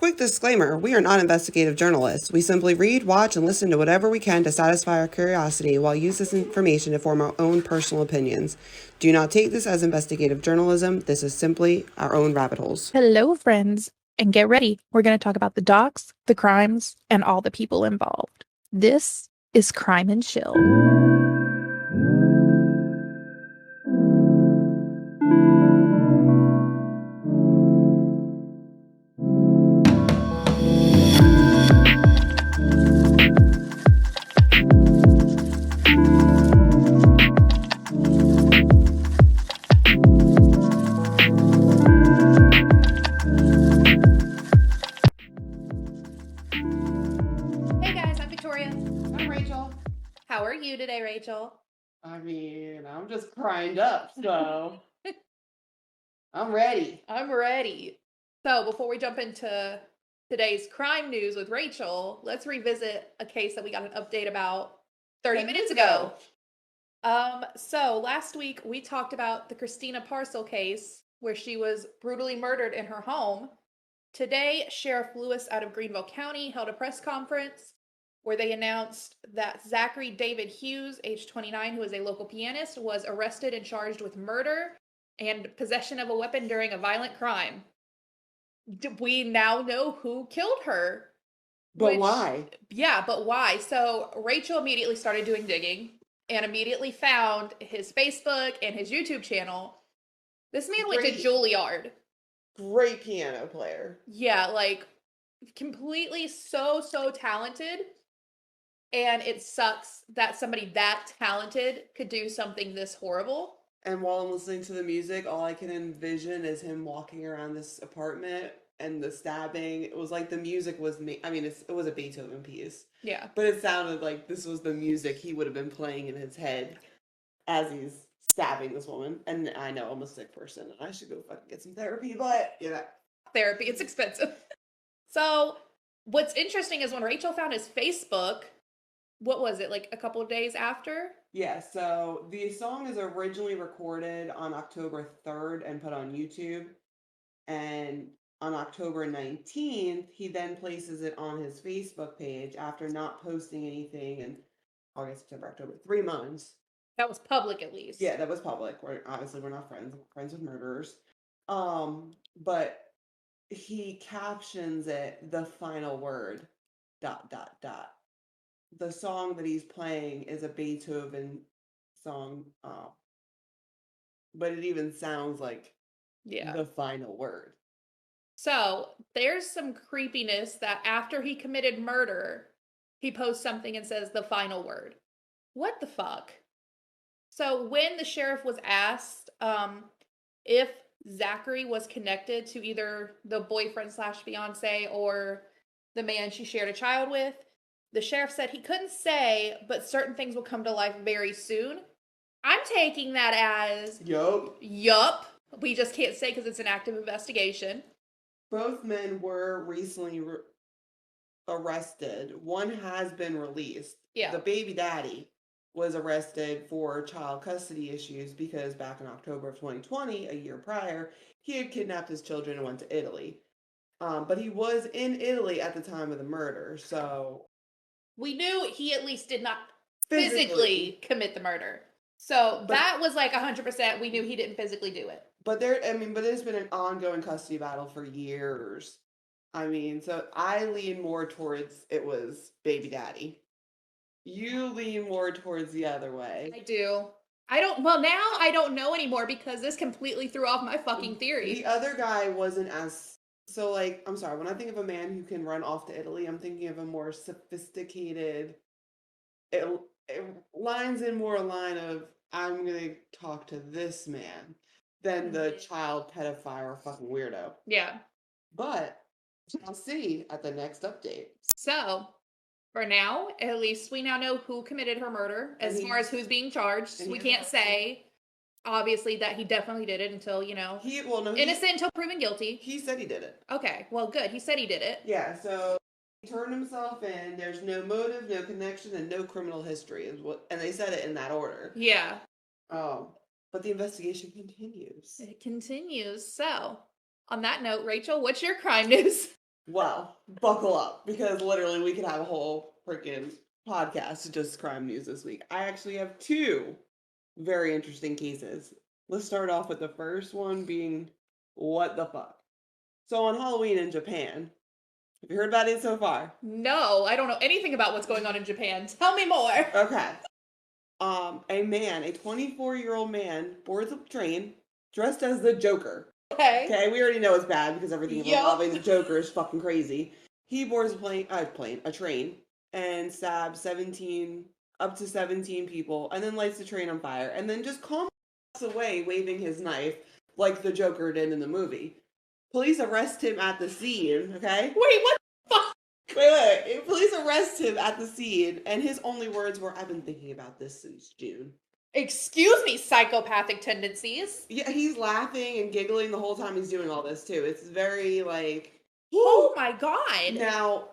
Quick disclaimer, we are not investigative journalists. We simply read, watch, and listen to whatever we can to satisfy our curiosity while use this information to form our own personal opinions. Do not take this as investigative journalism. This is simply our own rabbit holes. Hello, friends, and get ready. We're going to talk about the docs, the crimes, and all the people involved. This is Crime and Chill. Hey guys, I'm Victoria. I'm Rachel. How are you today, Rachel? I mean, I'm just primed up, so I'm ready. I'm ready. So before we jump into today's crime news with Rachel, let's revisit a case that we got an update about 30 minutes ago. So last week we talked about the Christina Parcel case where she was brutally murdered in her home. Today, Sheriff Lewis out of Greenville County held a press conference where they announced that Zachary David Hughes, age 29, who is a local pianist, was arrested and charged with murder and possession of a weapon during a violent crime. We now know who killed her. But why? Yeah, but why? So Rachel immediately started doing digging and immediately found his Facebook and his YouTube channel. This man went to Juilliard. Great piano player. Yeah, like completely so talented. And it sucks that somebody that talented could do something this horrible. And while I'm listening to the music, all I can envision is him walking around this apartment and the stabbing. It was like the music was, it was a Beethoven piece. Yeah. But it sounded like this was the music he would have been playing in his head as he's stabbing this woman. And I know I'm a sick person and I should go fucking get some therapy, but yeah. Therapy, it's expensive. So what's interesting is when Rachel found his Facebook, what was it, like a couple of days after? Yeah, so the song is originally recorded on October 3rd and put on YouTube. And on October 19th, he then places it on his Facebook page after not posting anything in August, September, October, 3 months. That was public, at least. Yeah, that was public. We're not friends. We're friends with murderers. But he captions it, the final word, ... The song that he's playing is a Beethoven song, but it even sounds like the final word. So there's some creepiness that after he committed murder, he posts something and says the final word. What the fuck? So when the sheriff was asked if Zachary was connected to either the boyfriend / fiance or the man she shared a child with, the sheriff said he couldn't say, but certain things will come to life very soon. I'm taking that as yup. We just can't say because it's an active investigation. Both men were recently arrested. One has been released. Yeah. The baby daddy was arrested for child custody issues because back in October of 2020, a year prior, he had kidnapped his children and went to Italy. But he was in Italy at the time of the murder, so we knew he at least did not physically commit the murder. So that was like 100%. We knew he didn't physically do it. But there's been an ongoing custody battle for years. So I lean more towards it was baby daddy. You lean more towards the other way. I do. Now I don't know anymore because this completely threw off my fucking theory. The other guy wasn't as, so like, I'm sorry, when I think of a man who can run off to Italy, I'm thinking of a more sophisticated, it lines in more a line of, I'm going to talk to this man than the child pedophile or fucking weirdo. Yeah. But I'll see at the next update. So, for now, at least we now know who committed her murder. As far as who's being charged, we can't say, obviously, that he definitely did it until, innocent until proven guilty. He said he did it. Okay, well, good. He said he did it. Yeah, so he turned himself in. There's no motive, no connection, and no criminal history. And they said it in that order. Yeah. But the investigation continues. It continues. So, on that note, Rachel, what's your crime news? Well, buckle up because literally we could have a whole freaking podcast to just crime news this week. I actually have two very interesting cases. Let's start off with the first one being what the fuck. So on Halloween in Japan, have you heard about it so far? No, I don't know anything about what's going on in Japan. Tell me more. Okay. A 24-year-old man boards a train dressed as the Joker. Okay. Okay, we already know it's bad because everything Yup. involving the Joker is fucking crazy. He boards a train, and stabs up to 17 people, and then lights the train on fire, and then just calmly walks away waving his knife like the Joker did in the movie. Police arrest him at the scene, okay? Wait, what the fuck? Wait. Police arrest him at the scene, and his only words were, "I've been thinking about this since June." Excuse me, psychopathic tendencies. Yeah, he's laughing and giggling the whole time he's doing all this, too. It's very, like... Oh my god. Now,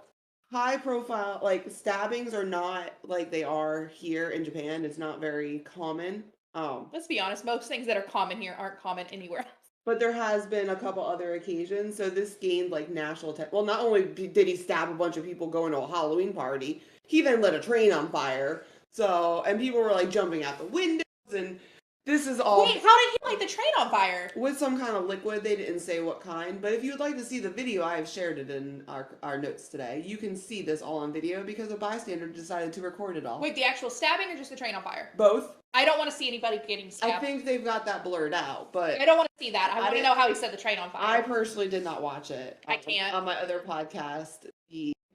high profile, like, stabbings are not like they are here in Japan. It's not very common. Let's be honest, most things that are common here aren't common anywhere else. But there has been a couple other occasions. So this gained like national attention. Well, not only did he stab a bunch of people going to a Halloween party, he then lit a train on fire. So, and people were like jumping out the windows, and this is all. Wait, how did he light the train on fire? With some kind of liquid. They didn't say what kind. But if you would like to see the video, I have shared it in our notes today. You can see this all on video because a bystander decided to record it all. Wait, the actual stabbing or just the train on fire? Both. I don't want to see anybody getting stabbed. I think they've got that blurred out, but I don't want to see that. I want to know how he set the train on fire. I personally did not watch it. I can't. On my other podcast,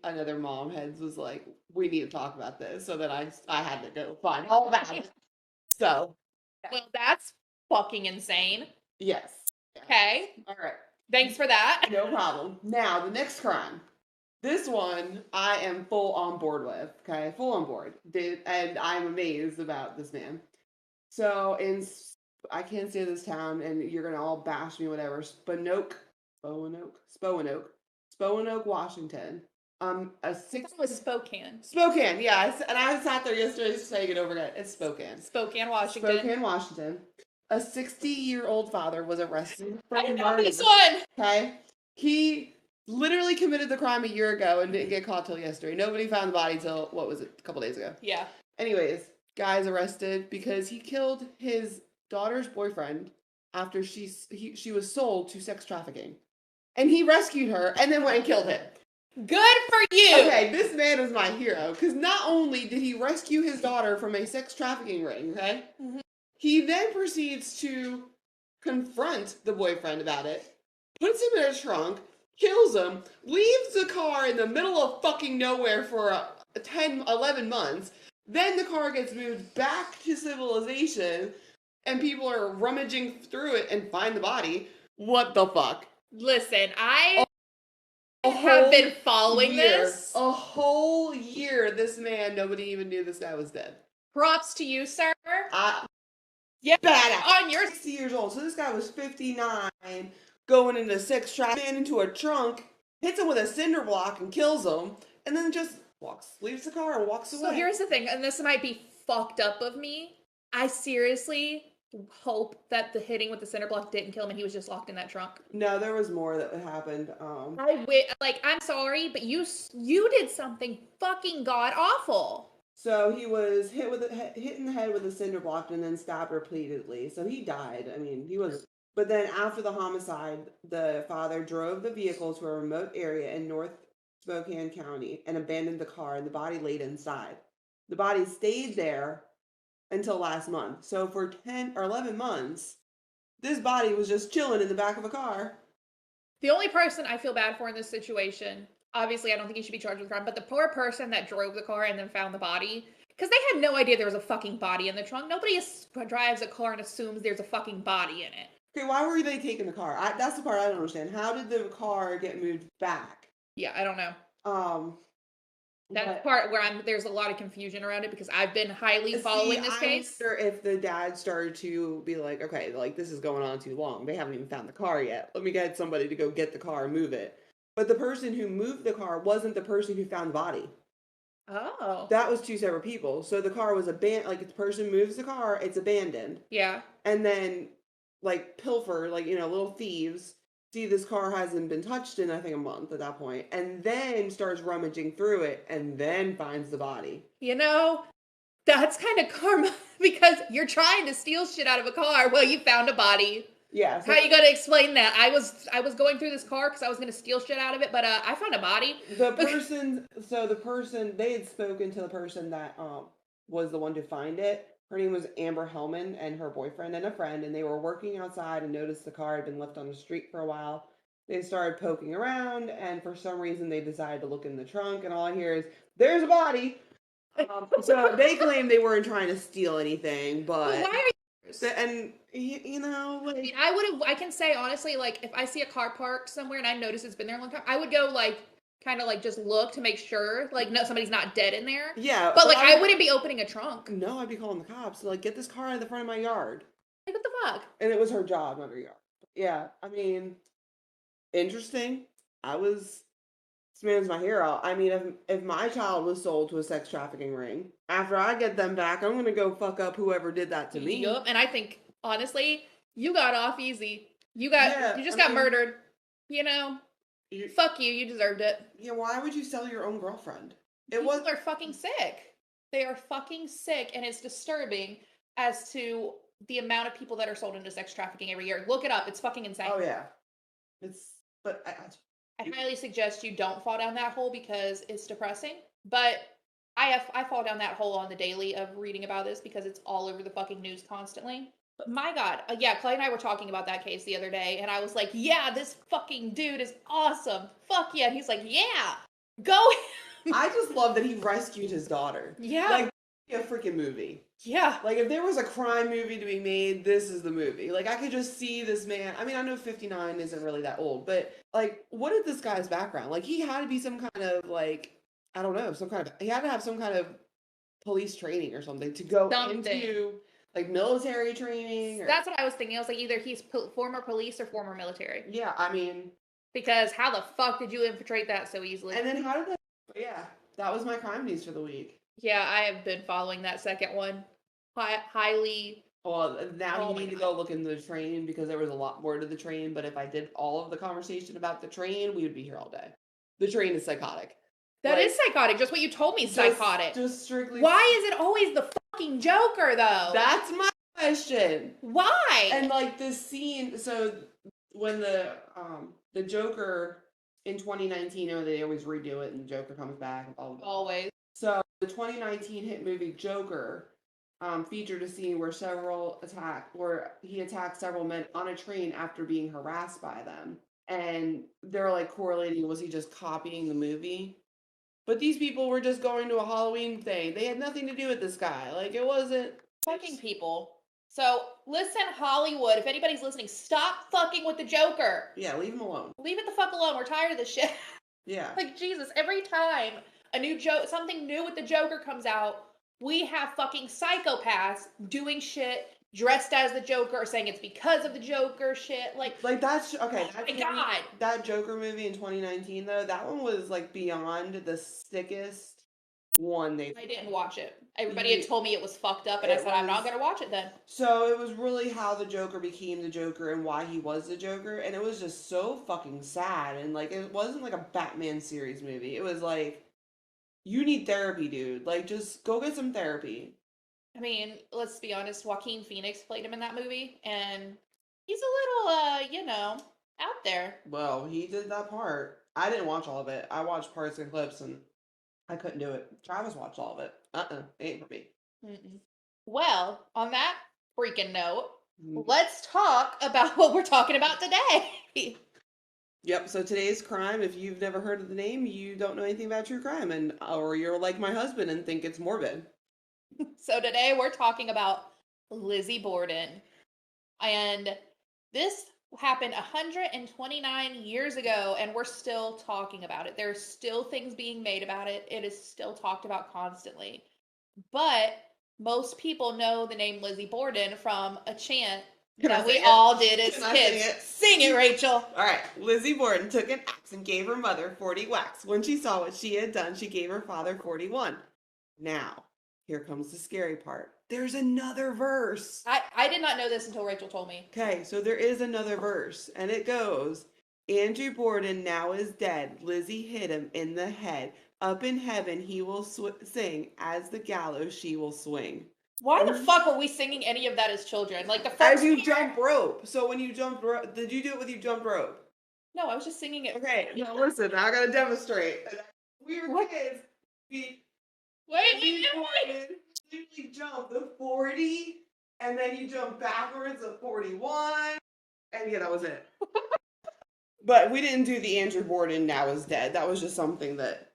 another mom heads was like, "We need to talk about this," so then I had to go find all about it. So, well, that's fucking insane. yes. Okay. All right. Thanks for that. No problem. Now the next crime. This one I am full on board with. Okay, full on board. And I'm amazed about this man. So I can't say this town, and you're gonna all bash me, whatever. Spokane, Washington. It was Spokane. Spokane, yeah. And I sat there yesterday saying it over again. It's Spokane. Spokane, Washington. Spokane, Washington. A 60-year-old father was arrested for I know murder. this one. Okay, he literally committed the crime a year ago and didn't get caught till yesterday. Nobody found the body till what was it? A couple days ago. Yeah. Anyways, guy's arrested because he killed his daughter's boyfriend after she was sold to sex trafficking. And he rescued her and then went and killed him. Good for you. Okay, this man is my hero because not only did he rescue his daughter from a sex trafficking ring, okay? Mm-hmm. He then proceeds to confront the boyfriend about it, puts him in a trunk, kills him, leaves the car in the middle of fucking nowhere for 11 months. Then the car gets moved back to civilization, and people are rummaging through it and find the body. What the fuck? Listen, I have been following this. A whole year, this man, nobody even knew this guy was dead. Props to you, sir. Yeah, badass. On your 60 years old. So this guy was 59, going into sex trafficking, into a trunk, hits him with a cinder block and kills him, and then just leaves the car and walks away. So here's the thing, and this might be fucked up of me. I seriously hope that the hitting with the cinder block didn't kill him and he was just locked in that trunk. No, there was more that happened. I'm sorry, but you did something fucking god awful. So he was hit in the head with a cinder block and then stabbed repeatedly. So he died. I mean, he was. But then after the homicide, the father drove the vehicle to a remote area in North Spokane County and abandoned the car, and the body laid inside. The body stayed there until last month. So for 10 or 11 months, this body was just chilling in the back of a car. The only person I feel bad for in this situation, obviously I don't think he should be charged with crime, but the poor person that drove the car and then found the body, because they had no idea there was a fucking body in the trunk. Nobody drives a car and assumes there's a fucking body in it. Okay, why were they taking the car? That's the part I don't understand. How did the car get moved back? Yeah, I don't know. That's the part where there's a lot of confusion around it because I've been highly following this case. I wonder if the dad started to be like, okay, like this is going on too long. They haven't even found the car yet. Let me get somebody to go get the car and move it. But the person who moved the car wasn't the person who found the body. Oh. That was two separate people. So the car was abandoned. Like, if the person moves the car, it's abandoned. Yeah. And then, like, pilfer, like, little thieves see this car hasn't been touched in, I think, a month at that point, and then starts rummaging through it and then finds the body. You know, that's kind of karma because you're trying to steal shit out of a car. Well, you found a body. Yeah. So how you gonna explain that? I was going through this car because I was gonna steal shit out of it, but I found a body. The person they had spoken to the person that was the one to find it. Her name was Amber Hellman and her boyfriend and a friend, and they were working outside and noticed the car had been left on the street for a while. They started poking around, and for some reason they decided to look in the trunk, and all I hear is, "There's a body." So they claim they weren't trying to steal anything, but Well, why are you? and you know, I like, mean, I can say honestly, like if I see a car parked somewhere and I notice it's been there a long time, I would go like kind of like just look to make sure like no somebody's not dead in there. yeah, But like I wouldn't be opening a trunk. no, I'd be calling the cops. Like, get this car out of the front of my yard. Like what the fuck? And it was her job, not her yard. Yeah, I mean, interesting. This man's my hero. I mean, if my child was sold to a sex trafficking ring, after I get them back, I'm gonna go fuck up whoever did that to me. Yup. And I think honestly, you got off easy. You just got murdered. You know, fuck you. You deserved it. Yeah, why would you sell your own girlfriend? People are fucking sick. They are fucking sick, and it's disturbing as to the amount of people that are sold into sex trafficking every year. Look it up. It's fucking insane. Oh yeah, but I highly suggest you don't fall down that hole because it's depressing. But I fall down that hole on the daily of reading about this because it's all over the fucking news constantly. But my God, yeah, Clay and I were talking about that case the other day, and I was like, yeah, this fucking dude is awesome. Fuck yeah. And he's like, yeah, go. I just love that he rescued his daughter. Yeah. Like, a freaking movie. Yeah. Like, if there was a crime movie to be made, this is the movie. Like, I could just see this man. I mean, I know 59 isn't really that old, but, like, what is this guy's background? Like, he had to be some kind of, like, I don't know, he had to have some kind of police training or something to go into, like, military training. That's what I was thinking. I was like, either he's former police or former military. Yeah, I mean. Because how the fuck did you infiltrate that so easily? And then how did that, yeah, that was my crime news for the week. Yeah, I have been following that second one highly. Well, now you need to go look into the train because there was a lot more to the train. But if I did all of the conversation about the train, we would be here all day. The train is psychotic. That is psychotic. Just what you told me is psychotic. Just strictly. Why is it always the fucking Joker, though? That's my question. Why? And like this scene, so when the Joker in 2019, you know, they always redo it and the Joker comes back and blah, blah, blah. Always. So the 2019 hit movie Joker featured a scene where he attacked several men on a train after being harassed by them. And they're like correlating, was he just copying the movie? But these people were just going to a Halloween thing. They had nothing to do with this guy. Like, it wasn't. Fucking people. So, listen, Hollywood, if anybody's listening, stop fucking with the Joker. Yeah, leave him alone. Leave it the fuck alone. We're tired of this shit. Yeah. Like, Jesus, every time something new with the Joker comes out, we have fucking psychopaths doing shit dressed as the Joker or saying it's because of the Joker shit. Like that's okay. Oh my God. That Joker movie in 2019 though, that one was like beyond the sickest one I didn't watch it. Everybody had told me it was fucked up, and I said I'm not gonna watch it then. So it was really how the Joker became the Joker and why he was the Joker, and it was just so fucking sad. And like, it wasn't like a Batman series movie. It was like, you need therapy, dude. Like, just go get some therapy. I mean, let's be honest, Joaquin Phoenix played him in that movie, and he's a little, out there. Well, he did that part. I didn't watch all of it. I watched parts and clips, and I couldn't do it. Travis watched all of it. It ain't for me. Mm-mm. Well, on that freaking note, let's talk about what we're talking about today. Yep, so today's crime, if you've never heard of the name, you don't know anything about true crime, or you're like my husband and think it's morbid. So today we're talking about Lizzie Borden. And this happened 129 years ago, and we're still talking about it. There's still things being made about it. It is still talked about constantly. But most people know the name Lizzie Borden from a chant that we all did as kids. Sing it, Rachel. All right. Lizzie Borden took an axe and gave her mother 40 whacks. When she saw what she had done, she gave her father 41. Now, here comes the scary part. There's another verse. I did not know this until Rachel told me. Okay, so there is another verse, and it goes, Andrew Borden now is dead. Lizzie hit him in the head. Up in heaven he will sing. As the gallows she will swing. Why the fuck were we singing any of that as children? Like the first. As you jump rope. So when you jump rope, did you do it with you jumped rope? No, I was just singing it. Okay, now listen. Now I gotta demonstrate. We were kids. We usually jump the 40, and then you jump backwards of 41, and yeah, that was it. But we didn't do the Andrew Borden now is dead. That was just something that.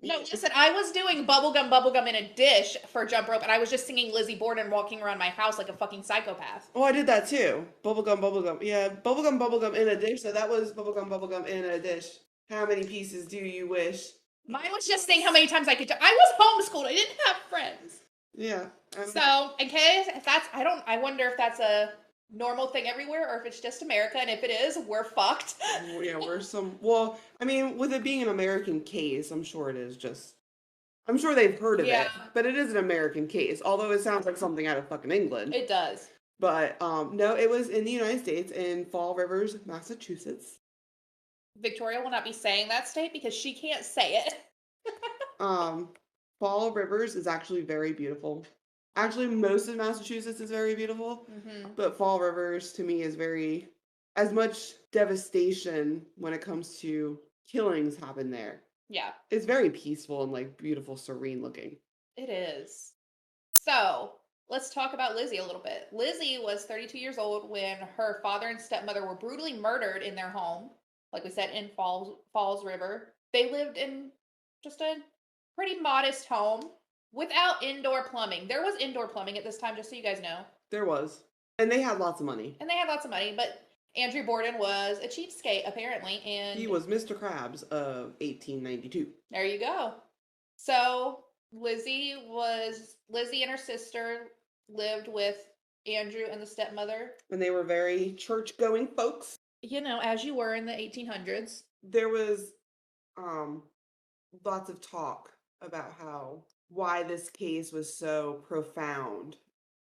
No, listen, I was doing bubblegum in a dish for jump rope, and I was just singing Lizzie Borden walking around my house like a fucking psychopath. Oh, I did that too. Bubblegum. Yeah, bubblegum in a dish. So that was bubblegum in a dish. How many pieces do you wish? Mine was just saying how many times I could jump. I was homeschooled. I didn't have friends. Yeah. So, in case if that's, I wonder if that's a normal thing everywhere or if it's just America. And if it is, we're fucked. Yeah, well, I mean, with it being an American case, I'm sure it is just, I'm sure they've heard of it, but it is an American case, although it sounds like something out of fucking England. It does. But, no, it was in the United States in Fall Rivers, Massachusetts. Victoria will not be saying that state because she can't say it. Fall Rivers is actually very beautiful. Actually, most of Massachusetts is very beautiful, but Fall Rivers to me is very, as much devastation when it comes to killings happen there. Yeah. It's very peaceful and like beautiful, serene looking. It is. So let's talk about Lizzie a little bit. Lizzie was 32 years old when her father and stepmother were brutally murdered in their home, like we said, in Falls River. They lived in just a pretty modest home without indoor plumbing. There was indoor plumbing at this time, just so you guys know. There was. And they had lots of money. But Andrew Borden was a cheapskate, apparently, and he was Mr. Krabs of 1892. There you go. So Lizzie and her sister lived with Andrew and the stepmother. And they were very church-going folks. You know, as you were in the 1800s. There was lots of talk about why this case was so profound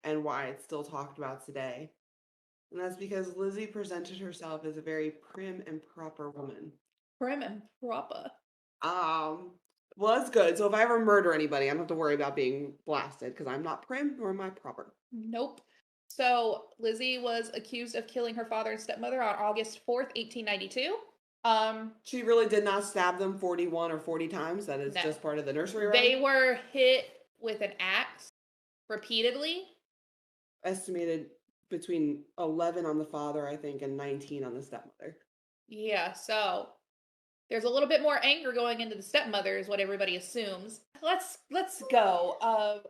and why it's still talked about today. And that's because Lizzie presented herself as a very prim and proper woman. Prim and proper. Well, that's good. So if I ever murder anybody, I don't have to worry about being blasted because I'm not prim nor am I proper. Nope. So Lizzie was accused of killing her father and stepmother on August 4th, 1892. She really did not stab them 41 or 40 times. That is just part of the nursery rhyme. They were hit with an axe repeatedly. Estimated between 11 on the father, I think, and 19 on the stepmother. Yeah, so there's a little bit more anger going into the stepmother is what everybody assumes. Let's go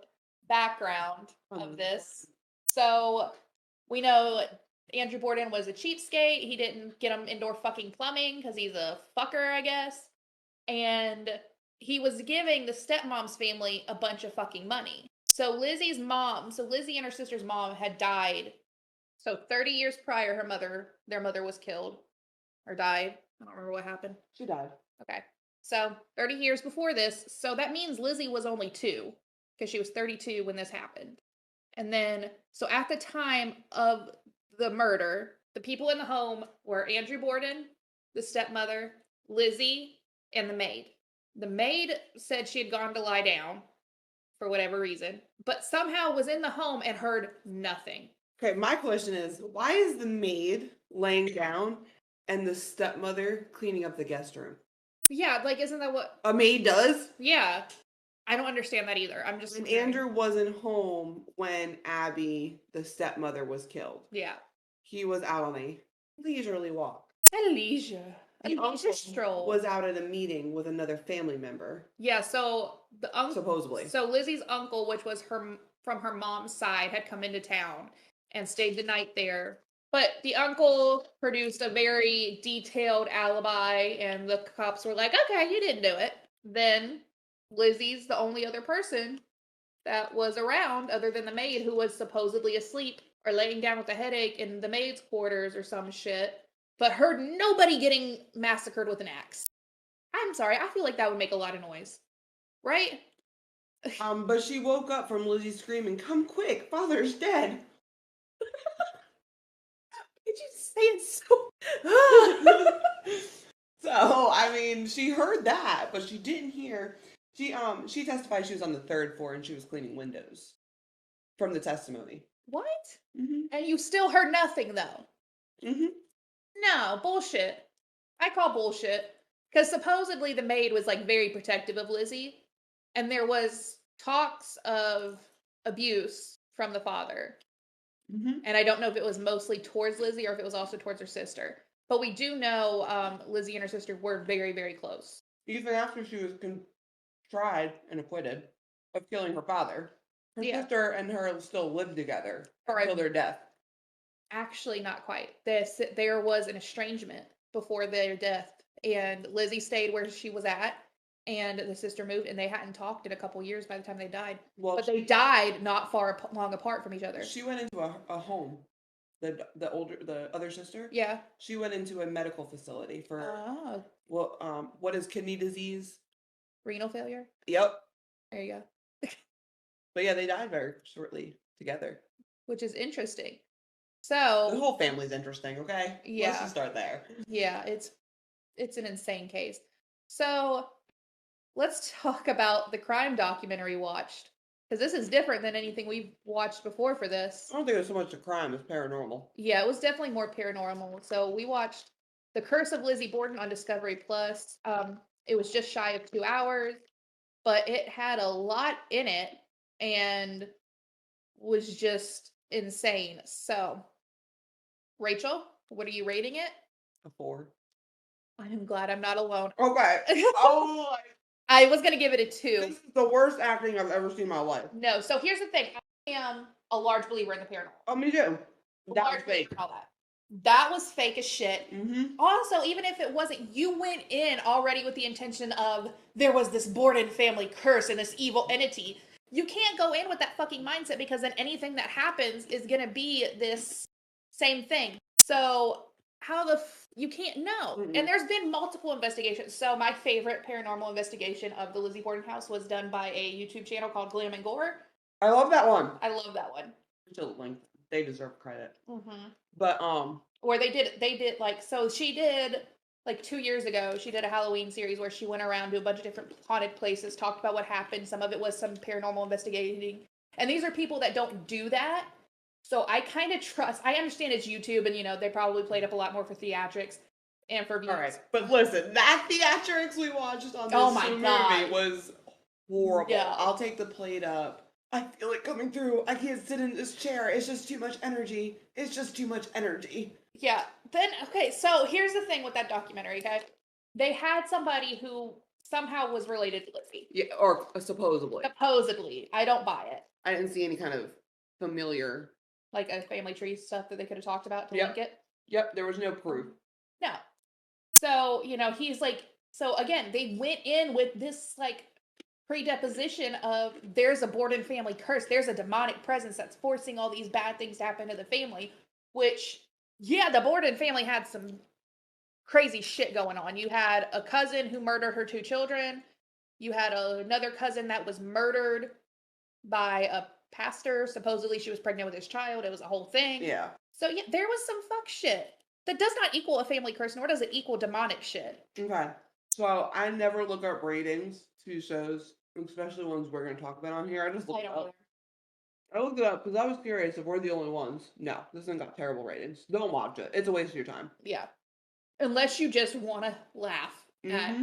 background of this. So we know Andrew Borden was a cheapskate. He didn't get him indoor fucking plumbing because he's a fucker, I guess. And he was giving the stepmom's family a bunch of fucking money. So Lizzie and her sister's mom had died. So 30 years prior, their mother was killed or died. I don't remember what happened. She died. Okay. So 30 years before this. So that means Lizzie was only 2 because she was 32 when this happened. And then, so at the time of the murder, the people in the home were Andrew Borden, the stepmother, Lizzie, and the maid. The maid said she had gone to lie down for whatever reason, but somehow was in the home and heard nothing. Okay, my question is, why is the maid laying down and the stepmother cleaning up the guest room? Yeah, like, isn't that what a maid does? Yeah. I don't understand that either. I'm just. And Andrew wasn't home when Abby, the stepmother, was killed. Yeah. He was out on a leisurely walk. A leisure stroll. Was out at a meeting with another family member. Yeah, so the uncle. Supposedly. So Lizzie's uncle, which was from her mom's side, had come into town and stayed the night there. But the uncle produced a very detailed alibi, and the cops were like, okay, you didn't do it. Then Lizzie's the only other person that was around other than the maid who was supposedly asleep or laying down with a headache in the maid's quarters or some shit, but heard nobody getting massacred with an axe. I'm sorry, I feel like that would make a lot of noise. Right? But she woke up from Lizzie screaming, "Come quick, father's dead." Did you say it so. So, I mean, she heard that, but she didn't hear. She testified she was on the third floor and she was cleaning windows from the testimony. What? Mhm. And you still heard nothing though. Mhm. No, bullshit. I call bullshit. Because supposedly the maid was like very protective of Lizzie, and there was talks of abuse from the father. Mhm. And I don't know if it was mostly towards Lizzie or if it was also towards her sister. But we do know Lizzie and her sister were very, very close. Even after she was tried and acquitted of killing her father, her Yeah. sister and her still lived together Or until their death. actually, not quite. There was an estrangement before their death, and Lizzie stayed where she was at, and the sister moved, and they hadn't talked in a couple years by the time they died. Well, But they died not long apart from each other. she went into a home. The other sister, Yeah. she went into a medical facility for Oh, what is kidney disease? renal failure. Yep. There you go. But yeah, they died very shortly together. Which is interesting. The So whole family's interesting, okay? Let's yeah, just start there. yeah, it's an insane case. So let's talk about the crime documentary watched. Because this is different than anything we've watched before for this. I don't think it's so much a crime as paranormal. Yeah, it was definitely more paranormal. So we watched The Curse of Lizzie Borden on Discovery Plus. It was just shy of 2 hours, but it had a lot in it and was just insane. So, Rachel, what are you rating it? A 4. I am glad I'm not alone. Okay. Oh, I was gonna give it a 2. this is the worst acting I've ever seen in my life. No, so here's the thing. I am a large believer in the paranormal. Oh, me too. That was Large believer fake. in all that. That was fake as shit. Mm-hmm. Also, even if it wasn't, you went in already with the intention of there was this Borden family curse and this evil entity. You can't go in with that fucking mindset because then anything that happens is gonna be this same thing. So how you can't know. Mm-mm. And there's been multiple investigations. So my favorite paranormal investigation of the Lizzie Borden house was done by a YouTube channel called Glam and Gore. I love that one. I love that one. Still, like, they deserve credit. Mm-hmm. But Or they did like, so she did like 2 years ago, she did a Halloween series where she went around to a bunch of different haunted places, talked about what happened. Some of it was some paranormal investigating. And these are people that don't do that. So I kind of trust, I understand it's YouTube and, you know, they probably played up a lot more for theatrics and for views. all right, but listen, that theatrics we watched on this Oh my movie God. was horrible. Yeah. I'll take the plate up. I feel it coming through. I can't sit in this chair. It's just too much energy. It's just too much energy. Yeah. Then, okay, so here's the thing with that documentary, okay? They had somebody who somehow was related to Lizzie. Yeah, or supposedly. Supposedly. I don't buy it. I didn't see any kind of familiar. Like a family tree stuff that they could have talked about to Yep. link it. Yep, there was no proof. No. So, you know, he's like, so again, they went in with this like predeposition of there's a Borden family curse. There's a demonic presence that's forcing all these bad things to happen to the family, which, yeah, the Borden family had some crazy shit going on. You had a cousin who murdered her 2 children. You had another cousin that was murdered by a pastor. Supposedly she was pregnant with his child. It was a whole thing. Yeah. So yeah, there was some fuck shit. That does not equal a family curse, nor does it equal demonic shit. Okay. So I never look up ratings to shows, especially ones we're going to talk about on here. I just looked it up. I looked it up because I was curious if we're the only ones. No, this thing got terrible ratings. Don't watch it. It's a waste of your time. Yeah. Unless you just want to laugh at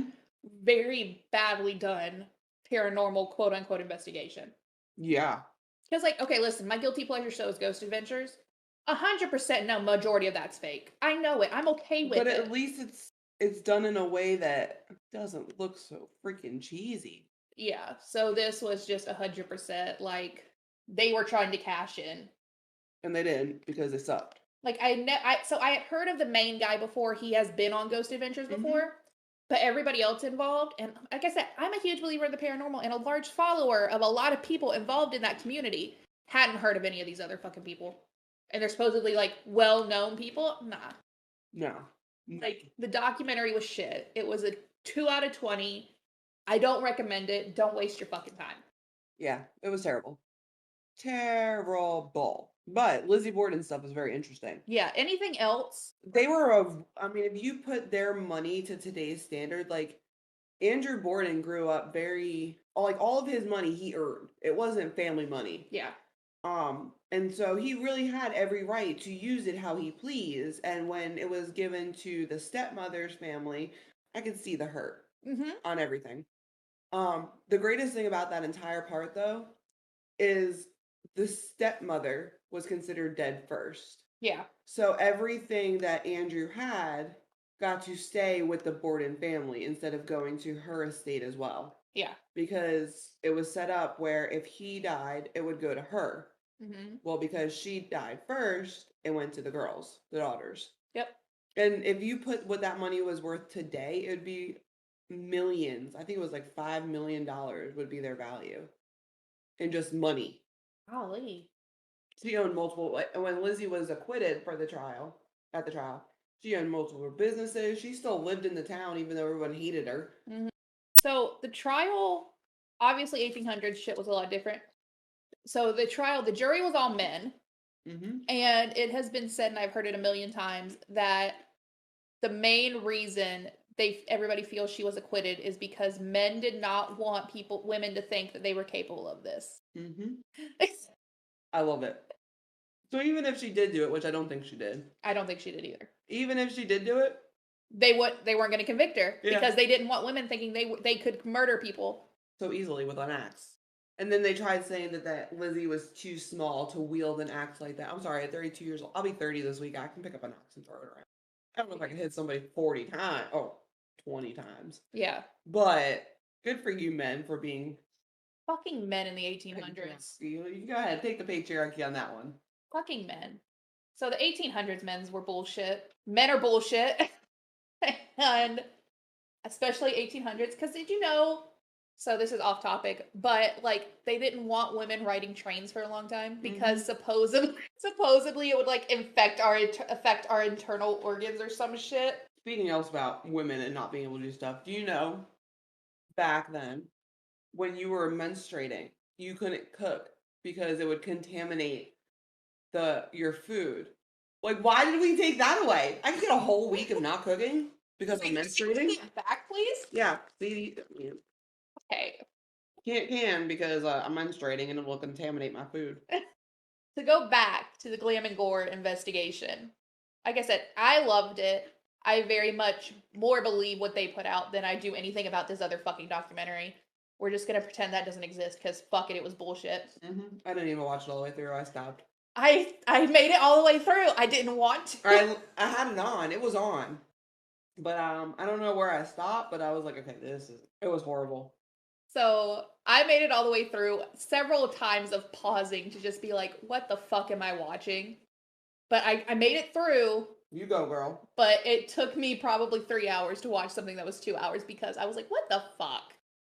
very badly done paranormal quote unquote investigation. Yeah. Because, like, okay, listen, my guilty pleasure show is Ghost Adventures. 100% no, majority of that's fake. I know it. I'm okay with it. But at least it's done in a way that doesn't look so freaking cheesy. Yeah. So this was just 100% like they were trying to cash in. And they didn't because they sucked. Like so I had heard of the main guy before. He has been on Ghost Adventures before, but everybody else involved, and like I said, I'm a huge believer in the paranormal and a large follower of a lot of people involved in that community. Hadn't heard of any of these other fucking people, and they're supposedly like well-known people. Nah, No. like the documentary was shit. It was a 2 out of 20. I don't recommend it. Don't waste your fucking time. Yeah, it was terrible. Terrible. But Lizzie Borden stuff is very interesting. Yeah. Anything else? They were I mean, if you put their money to today's standard, like Andrew Borden grew up very like all of his money he earned. It wasn't family money. Yeah. And so he really had every right to use it how he pleased. And when it was given to the stepmother's family, I could see the hurt on everything. The greatest thing about that entire part though is the stepmother was considered dead first. Yeah. So everything that Andrew had got to stay with the Borden family instead of going to her estate as well. Yeah. Because it was set up where if he died, it would go to her. Well, because she died first, it went to the girls, the daughters. Yep. And if you put what that money was worth today, it would be millions. I think it was like $5 million would be their value in just money. Golly. She owned multiple. When Lizzie was acquitted for the trial, at the trial, she owned multiple businesses. She still lived in the town, even though everyone hated her. So the trial, obviously 1800s shit was a lot different. So the trial, the jury was all men. And it has been said, and I've heard it a million times, that the main reason everybody feels she was acquitted is because men did not want women to think that they were capable of this. I love it. So even if she did do it, which I don't think she did. I don't think she did either. Even if she did do it, they weren't going to convict her because they didn't want women thinking they could murder people so easily with an axe. And then they tried saying that Lizzie was too small to wield an axe like that. I'm sorry, at 32 years old, I'll be 30 this week. I can pick up an axe and throw it around. I don't know if I can hit somebody 40 times. Oh, 20 times. Yeah. But good for you men for being fucking men in the 1800s. You go ahead, take the patriarchy on that one. Fucking men. So the 1800s men's were bullshit. Men are bullshit. And especially 1800s, because did you know, so this is off topic, but like they didn't want women riding trains for a long time because supposedly it would like affect our internal organs or some shit. Speaking else about women and not being able to do stuff, do you know back then when you were menstruating you couldn't cook because it would contaminate your food? Like, why did we take that away? I could get a whole week of not cooking because I'm menstruating. Back, please. Yeah. See, okay. Can because I'm menstruating and it will contaminate my food. To go back to the Glam and Gore investigation, like I said, I loved it. I very much more believe what they put out than I do anything about this other fucking documentary. We're just gonna pretend that doesn't exist because fuck it was bullshit. I didn't even watch it all the way through. I stopped. I made it all the way through. I didn't want to. I had it on. It was on. But I don't know where I stopped, but I was like, okay, it was horrible. So I made it all the way through, several times of pausing to just be like, what the fuck am I watching? But I made it through. You go, girl. But it took me probably 3 hours to watch something that was 2 hours because I was like, what the fuck?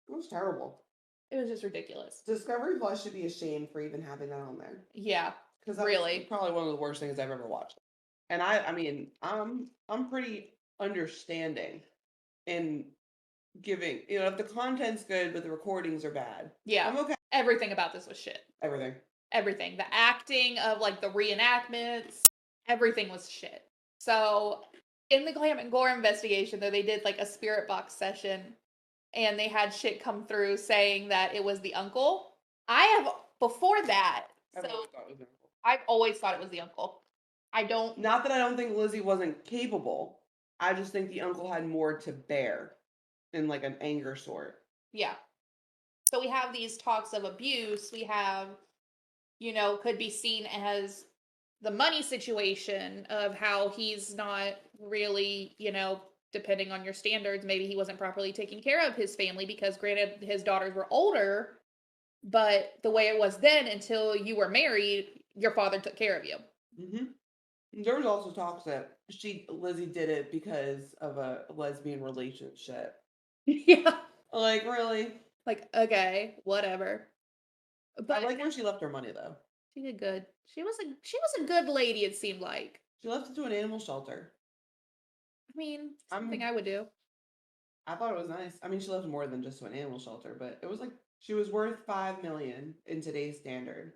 It was terrible. It was just ridiculous. Discovery Plus should be ashamed for even having that on there. Yeah. Because that's really probably one of the worst things I've ever watched. And I mean, I'm pretty understanding in giving, if the content's good but the recordings are bad. Yeah. I'm okay. Everything about this was shit. Everything. The acting of like the reenactments, everything was shit. So in the Glam and Gore investigation, though, they did like a spirit box session and they had shit come through saying that it was the uncle. Before that, I've always thought it was the uncle. Not that I don't think Lizzie wasn't capable. I just think the uncle had more to bear in like an anger sort. Yeah. So we have these talks of abuse. We have, could be seen as the money situation of how he's not really, depending on your standards, maybe he wasn't properly taking care of his family because granted his daughters were older, but the way it was then until you were married, your father took care of you. There was also talks that Lizzie did it because of a lesbian relationship. Yeah. Like, really? Like, okay, whatever. But I like where she left her money though. She did good. She was a good lady, it seemed like. She left it to an animal shelter. I mean, something I would do. I thought it was nice. I mean, she left more than just to an animal shelter, but it was like she was worth $5 million in today's standard.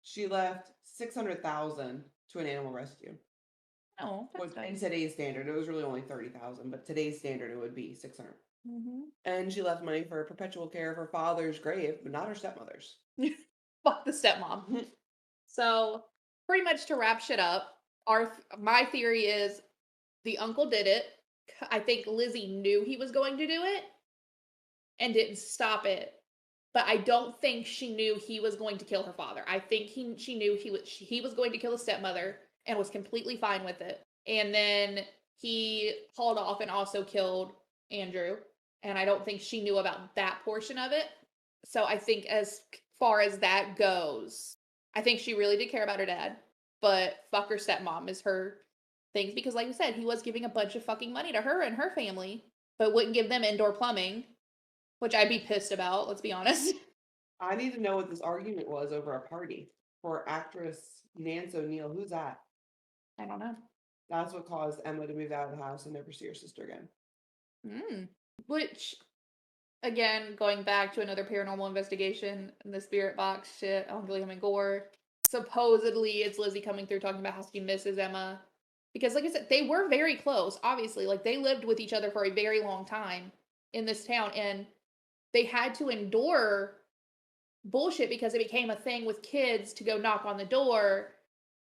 She left 600,000 to an animal rescue. Oh, that's Which, in nice. today's standard, it was really only 30,000, but today's standard it would be 600. Mm-hmm. And she left money for perpetual care of her father's grave, but not her stepmother's. Fuck the stepmom. So, pretty much to wrap shit up, my theory is the uncle did it. I think Lizzie knew he was going to do it and didn't stop it. But I don't think she knew he was going to kill her father. I think she knew he was going to kill his stepmother and was completely fine with it. And then he hauled off and also killed Andrew. And I don't think she knew about that portion of it. So I think as far as that goes, I think she really did care about her dad. But fuck her stepmom is her thing. Because like you said, he was giving a bunch of fucking money to her and her family, but wouldn't give them indoor plumbing. Which I'd be pissed about, let's be honest. I need to know what this argument was over a party for actress Nance O'Neill. Who's that? I don't know. That's what caused Emma to move out of the house and never see her sister again. Which, again, going back to another paranormal investigation and the spirit box shit, I don't believe I'm in gore. Supposedly, it's Lizzie coming through talking about how she misses Emma. Because, like I said, they were very close, obviously. Like, they lived with each other for a very long time in this town. And they had to endure bullshit because it became a thing with kids to go knock on the door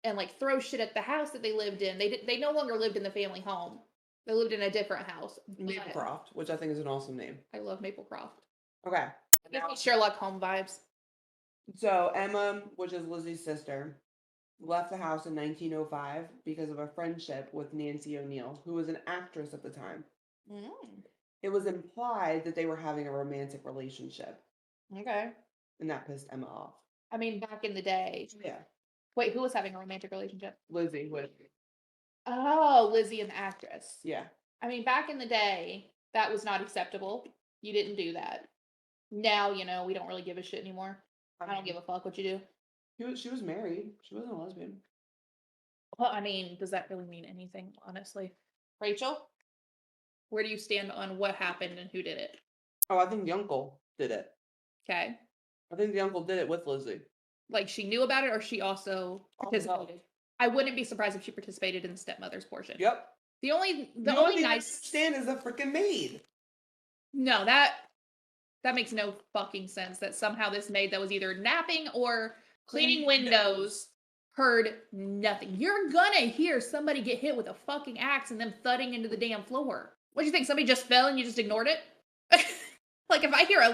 and like throw shit at the house that they lived in. They no longer lived in the family home. They lived in a different house. Maplecroft, which I think is an awesome name. I love Maplecroft. Okay. Gives me Sherlock Holmes vibes. So Emma, which is Lizzie's sister, left the house in 1905 because of a friendship with Nancy O'Neill, who was an actress at the time. It was implied that they were having a romantic relationship. Okay. And that pissed Emma off. I mean, back in the day. Yeah. Wait, who was having a romantic relationship? Lizzie with. Oh, Lizzie and the actress. Yeah. I mean, back in the day, that was not acceptable. You didn't do that. Now, we don't really give a shit anymore. I don't give a fuck what you do. She was married. She wasn't a lesbian. Well, I mean, does that really mean anything, honestly? Rachel, where do you stand on what happened and who did it? Oh, I think the uncle did it. Okay. I think the uncle did it with Lizzie. Like, she knew about it or she also participated? I wouldn't be surprised if she participated in the stepmother's portion. Yep. The only nice stand is a freaking maid. No, that makes no fucking sense that somehow this maid that was either napping or cleaning windows heard nothing. You're gonna hear somebody get hit with a fucking axe and them thudding into the damn floor. What do you think? Somebody just fell and you just ignored it? Like, if I hear a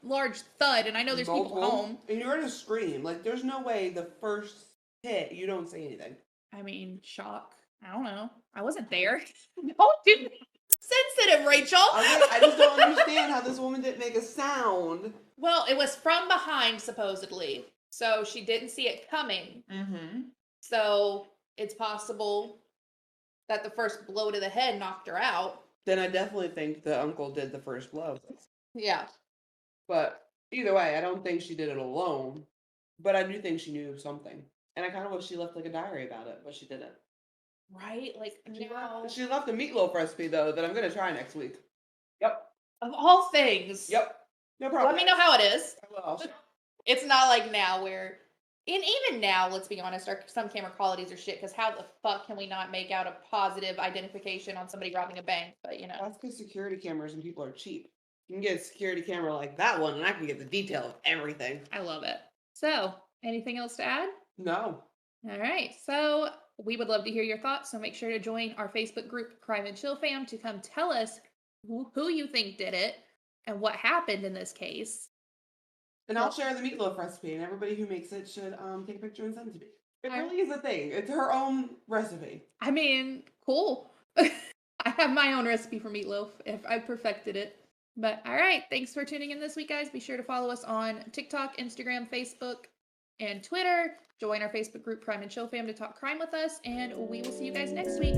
large thud and I know there's people home. And you're gonna scream. Like, there's no way the first hit you don't say anything. I mean, shock. I don't know. I wasn't there. Don't do me. Sensitive, Rachel. I just don't understand how this woman didn't make a sound. Well, it was from behind, supposedly. So she didn't see it coming. Mm-hmm. So it's possible that the first blow to the head knocked her out. Then I definitely think the uncle did the first blow. Yeah. But either way, I don't think she did it alone. But I do think she knew something. And I kind of wish she left like a diary about it, but she didn't. Right? Like, she left a meatloaf recipe, though, that I'm going to try next week. Yep. Of all things. Yep. No problem. Let me know how it is. I will. It's not like now where, and even now, let's be honest, some camera qualities are shit, because how the fuck can we not make out a positive identification on somebody robbing a bank? But, That's because security cameras and people are cheap. You can get a security camera like that one, and I can get the detail of everything. I love it. So, anything else to add? No. All right. So, we would love to hear your thoughts. So, make sure to join our Facebook group, Crime and Chill Fam, to come tell us who you think did it and what happened in this case. And I'll share the meatloaf recipe, and everybody who makes it should take a picture and send it to me. It really is a thing. It's her own recipe. I mean, cool. I have my own recipe for meatloaf if I perfected it. But all right, thanks for tuning in this week, guys. Be sure to follow us on TikTok, Instagram, Facebook, and Twitter. Join our Facebook group, Crime and Chill Fam, to talk crime with us, and we will see you guys next week.